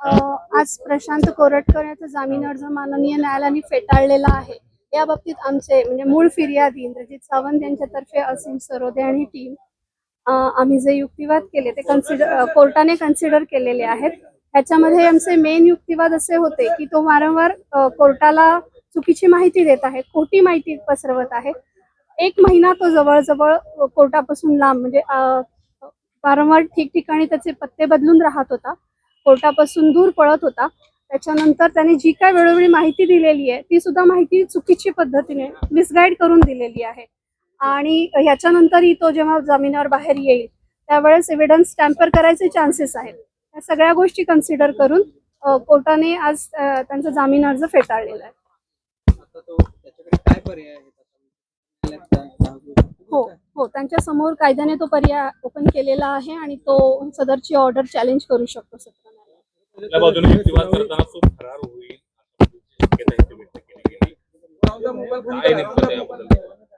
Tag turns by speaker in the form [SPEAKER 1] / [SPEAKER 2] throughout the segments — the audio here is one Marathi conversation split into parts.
[SPEAKER 1] आज प्रशांत कोरटकर याचा जामीन अर्ज माननीय न्यायालयाने फेटाळलेला आहे। या बाबतीत आमचे म्हणजे मूळ फिर्यादी इंद्रजित सावंत यांच्यातर्फे असीम सरोदे आणि टीम आम्ही जे युक्तिवाद केले ते कोर्टाने कन्सिडर केलेले आहेत। ह्याच्यामध्ये आमचे मेन युक्तिवाद असे होते की तो वारंवार कोर्टाला चुकीची माहिती देत आहे, खोटी माहिती पसरवत आहे। 1 महिना तो जवळजवळ कोर्टापासून लांब म्हणजे वारंवार ठिकठिकाणी त्याचे पत्ते बदलून राहत होता, कोर्टापासून दूर पळत होता। त्याच्यानंतर त्याने जी काय वेळोवेळी माहिती दिलेली आहे ती सुद्धा माहिती चुकीची पद्धतीने मिसगाईड करून दिलेली आहे। आणि ह्याच्यानंतरही तो जेव्हा जामिनावर बाहेर येईल त्यावेळेस एव्हिडन्स टॅम्पर करायचे चान्सेस आहेत। या सगळ्या गोष्टी कन्सिडर करून कोर्टाने आज त्यांचा जामीन अर्ज फेटाळलेला आहे। हो, त्यांच्या समोर कायद्याने तो पर्याय ओपन केलेला आहे आणि तो सदरची ऑर्डर चॅलेंज करू शकतो सत्र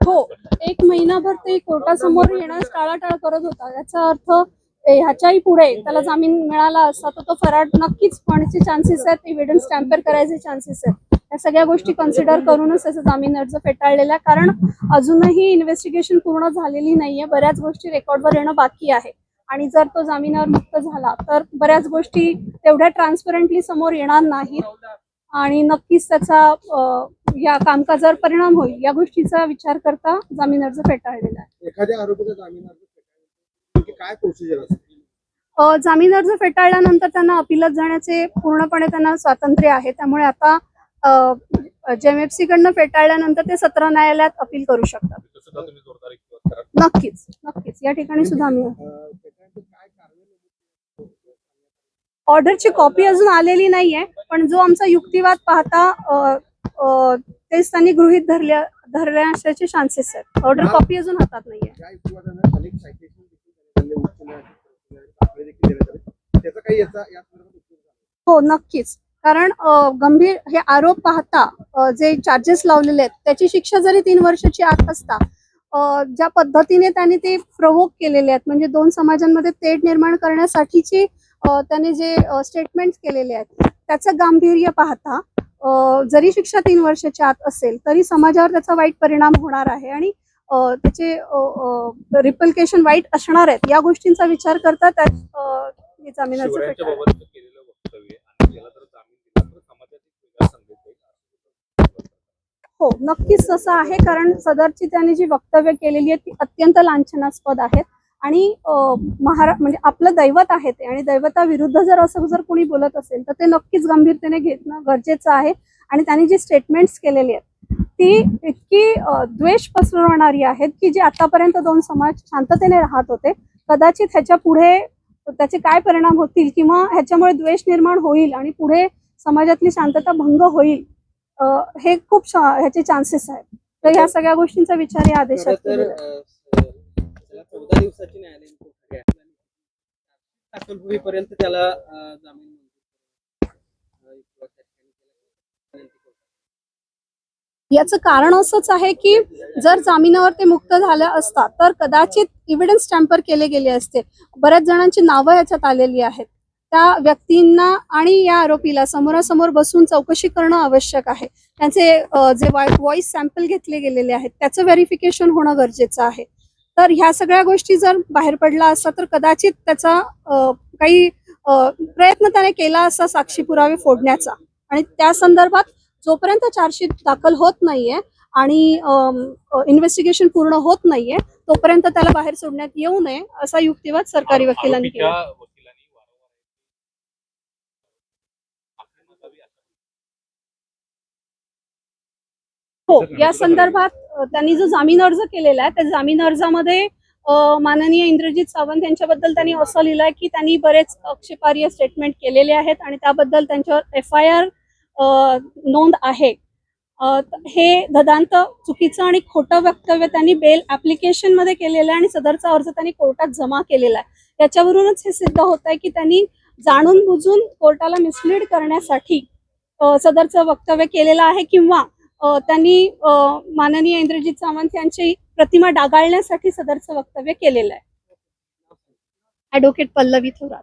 [SPEAKER 1] हो, 1 महिनाभर ते कोर्टासमोर येण्यास टाळाटाळ करत होता। याचा अर्थ ह्याच्याही पुढे त्याला जामीन मिळाला असता तर तो फरार नक्कीच होण्याचे चान्सेस आहेत, एव्हिडन्स टॅम्पर करायचे चान्सेस आहेत। या सगळ्या गोष्टी कन्सिडर करूनच त्याचा जामीन अर्ज फेटाळलेला, कारण अजूनही इन्व्हेस्टिगेशन पूर्ण झालेली नाहीये, बऱ्याच गोष्टी रेकॉर्डवर येणं बाकी आहे। आणि जर तो जामिनावर मुक्त झाला तर बऱ्याच गोष्टी तेवढ्या ट्रान्सपरंटली समोर येणार नाहीत आणि नक्कीच त्याचा या कामकाजावर परिणाम होईल। या गोष्टीचा विचार करता जामीन अर्ज फेटाळलेला आहे।
[SPEAKER 2] एखाद्या आरोपीचा जामीन अर्ज काय प्रोसिजर असते?
[SPEAKER 1] जामीन अर्ज फेटाळल्यानंतर त्यांना अपिलात जाण्याचे पूर्णपणे त्यांना स्वातंत्र्य आहे। त्यामुळे आता JMFC कडनं फेटाळल्यानंतर ते सत्र न्यायालयात अपील करू शकतात। नक्कीच नक्कीच या ठिकाणी सुद्धा आम्ही ऑर्डरची कॉपी अजून आलेली नाहीये, पण जो आमचा युक्तिवाद पाहता तेच त्यांनी गृहीत धरल्या असल्याचे चान्सेस आहेत। ऑर्डर कॉपी अजून हातात नाहीये। हो नक्कीच, कारण गंभीर हे आरोप पाहता जे चार्जेस लावलेले आहेत त्याची शिक्षा जरी 3 वर्षाची आत असता, ज्या पद्धतीने त्यांनी ते प्रवोक केलेले आहेत म्हणजे 2 समाजांमध्ये तेढ निर्माण करण्यासाठीची त्यांनी जे स्टेटमेंट्स केलेले आहेत त्याचं गांभीर्य पाहता जरी शिक्षा 3 वर्षाच्या आत असेल तरी समाजावर त्याचा वाईट परिणाम होणार आहे आणि त्याचे रिपल्केशन वाईट असणार आहेत। या गोष्टींचा विचार करता त्यात जामीन अर्ज फेटाळला। हो नक्कीच तसं आहे, कारण सदरची त्यांनी जी वक्तव्य केलेली आहेत ती अत्यंत लांछनास्पद आहेत आणि म्हणजे आपलं दैवत आहे ते, आणि दैवताविरुद्ध जर असं जर कोणी बोलत असेल तर ते नक्कीच गंभीरतेने घेणं गरजेचं आहे। आणि त्यांनी जी स्टेटमेंट्स केलेली आहेत ती इतकी द्वेष पसरवणारी आहेत की जे आतापर्यंत 2 समाज शांततेने राहत होते, कदाचित ह्याच्या पुढे त्याचे काय परिणाम होतील किंवा ह्याच्यामुळे द्वेष निर्माण होईल आणि पुढे समाजातली शांतता भंग होईल हे खूप ह्याचे चान्सेस आहेत। तर ह्या सगळ्या गोष्टींचा विचार या आदेशात केलेला आहे।
[SPEAKER 3] 14 दिवसाची न्यायालयीन प्रक्रिया दाखल होईपर्यंत त्याला जामीन
[SPEAKER 1] याचं कारण असंच आहे की जर जामिनावर ते मुक्त झाले असता तर कदाचित एव्हिडन्स टॅम्पर केले गेले असते। बऱ्याच जणांची नावं याच्यात आलेली आहेत। त्या व्यक्तींना आणि या आरोपीला समोरासमोर बसून चौकशी करणं आवश्यक आहे। त्यांचे जे व्हॉइस सॅम्पल घेतले गेलेले आहेत त्याचं व्हेरिफिकेशन होणं गरजेचं आहे। तर ह्या सगळ्या गोष्टी जर बाहेर पडला असता तर कदाचित त्याचा काही प्रयत्न त्याने केला असता साक्षी पुरावे फोडण्याचा, आणि त्या संदर्भात जोपर्यंत चार्जशीट दाखल होत नाहीये आणि इन्व्हेस्टिगेशन पूर्ण होत नाहीये तोपर्यंत त्याला बाहेर सोडण्यात येऊ नये असा युक्तिवाद सरकारी वकिलांनी केला। हो, या संदर्भात त्यांनी जो जामीन अर्ज केलेला आहे त्या जामीन अर्जामध्ये माननीय इंद्रजित सावंत यांच्याबद्दल त्यांनी असं लिहिलंय की त्यांनी बरेच आक्षेपार्ह स्टेटमेंट केलेले आहेत आणि त्याबद्दल त्यांच्यावर FIR नोंद आहे। हे ददांत चुकीचं आणि खोटं वक्तव्य त्यांनी बेल ऍप्लिकेशन मध्ये केलेलं आहे आणि सदरचा अर्ज त्यांनी कोर्टात जमा केलेला आहे। याच्यावरूनच हे सिद्ध होत आहे की त्यांनी जाणून बुजून कोर्टाला मिसलीड करण्यासाठी सदरचं वक्तव्य केलेलं आहे किंवा त्यांनी माननीय इंद्रजित सावंत यांची प्रतिमा डागाळण्यासाठी सदरचं वक्तव्य केलेलं आहे। ॲडव्होकेट पल्लवी थोरात।